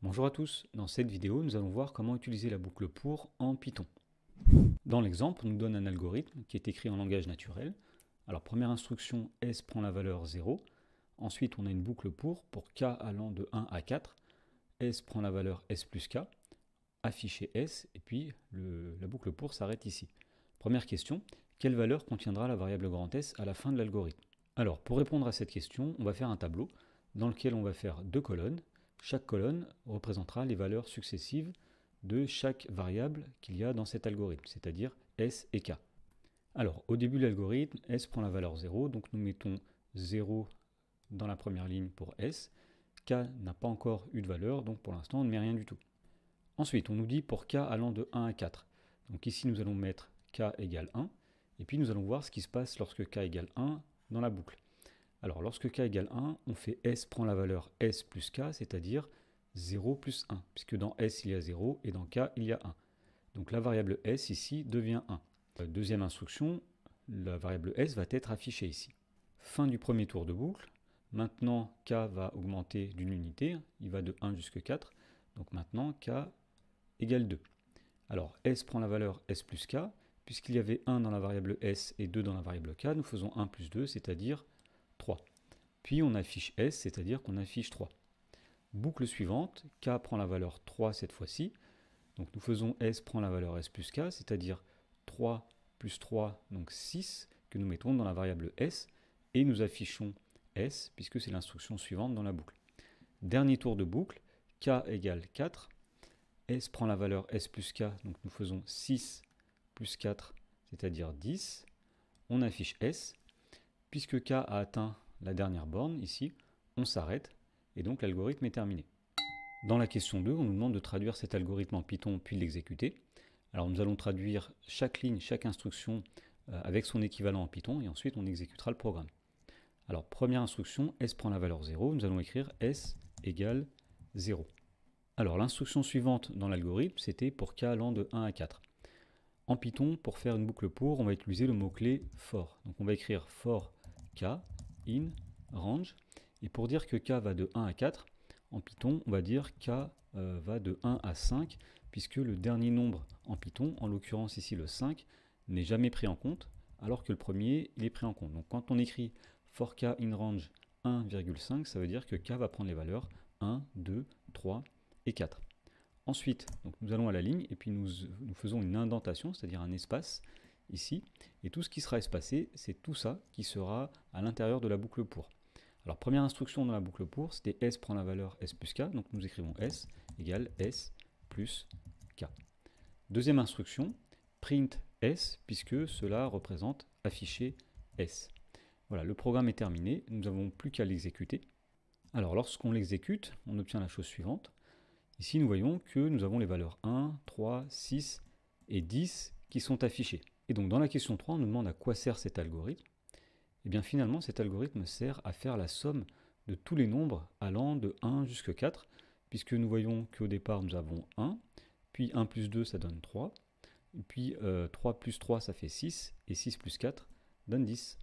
Bonjour à tous, dans cette vidéo nous allons voir comment utiliser la boucle pour en Python. Dans l'exemple, on nous donne un algorithme qui est écrit en langage naturel. Alors première instruction, S prend la valeur 0. Ensuite on a une boucle pour k allant de 1 à 4. S prend la valeur S plus k, afficher S, et puis la boucle pour s'arrête ici. Première question, quelle valeur contiendra la variable grand S à la fin de l'algorithme? Alors pour répondre à cette question, on va faire un tableau dans lequel on va faire deux colonnes. Chaque colonne représentera les valeurs successives de chaque variable qu'il y a dans cet algorithme, c'est-à-dire S et K. Alors, au début de l'algorithme, S prend la valeur 0, donc nous mettons 0 dans la première ligne pour S. K n'a pas encore eu de valeur, donc pour l'instant on ne met rien du tout. Ensuite, on nous dit pour K allant de 1 à 4. Donc ici nous allons mettre K égale 1, et puis nous allons voir ce qui se passe lorsque K égale 1 dans la boucle. Alors lorsque k égale 1, on fait S prend la valeur S plus k, c'est-à-dire 0 plus 1, puisque dans S il y a 0 et dans k il y a 1. Donc la variable S ici devient 1. Deuxième instruction, la variable S va être affichée ici. Fin du premier tour de boucle. Maintenant k va augmenter d'une unité, il va de 1 jusqu'à 4, donc maintenant k égale 2. Alors S prend la valeur S plus k, puisqu'il y avait 1 dans la variable S et 2 dans la variable k, nous faisons 1 plus 2, c'est-à-dire 3. Puis on affiche S, c'est-à-dire qu'on affiche 3. Boucle suivante, K prend la valeur 3 cette fois-ci. Donc nous faisons S prend la valeur S plus K, c'est-à-dire 3 plus 3, donc 6, que nous mettons dans la variable S, et nous affichons S, puisque c'est l'instruction suivante dans la boucle. Dernier tour de boucle, K égale 4, S prend la valeur S plus K, donc nous faisons 6 plus 4, c'est-à-dire 10. On affiche S, puisque K a atteint la dernière borne, ici, on s'arrête, et donc l'algorithme est terminé. Dans la question 2, on nous demande de traduire cet algorithme en Python, puis de l'exécuter. Alors nous allons traduire chaque ligne, chaque instruction avec son équivalent en Python, et ensuite on exécutera le programme. Alors première instruction, S prend la valeur 0, nous allons écrire S égale 0. Alors l'instruction suivante dans l'algorithme, c'était pour K allant de 1 à 4. En Python, pour faire une boucle pour, on va utiliser le mot-clé for. Donc on va écrire for K in range, et pour dire que K va de 1 à 4, en Python, on va dire K va de 1 à 5, puisque le dernier nombre en Python, en l'occurrence ici le 5, n'est jamais pris en compte, alors que le premier, il est pris en compte. Donc quand on écrit for K in range 1,5, ça veut dire que K va prendre les valeurs 1, 2, 3 et 4. Ensuite, donc nous allons à la ligne, et puis nous faisons une indentation, c'est-à-dire un espace, ici, et tout ce qui sera espacé, c'est tout ça qui sera à l'intérieur de la boucle pour. Alors première instruction dans la boucle pour, c'était S prend la valeur S plus K, donc nous écrivons S égale S plus K. Deuxième instruction, print S, puisque cela représente afficher S. Voilà, le programme est terminé, nous n'avons plus qu'à l'exécuter. Alors lorsqu'on l'exécute, on obtient la chose suivante. Ici nous voyons que nous avons les valeurs 1, 3, 6 et 10 qui sont affichées. Et donc dans la question 3, on nous demande à quoi sert cet algorithme. Et bien finalement cet algorithme sert à faire la somme de tous les nombres allant de 1 jusqu'à 4, puisque nous voyons qu'au départ nous avons 1, puis 1 plus 2 ça donne 3, et puis 3 plus 3 ça fait 6, et 6 plus 4 donne 10.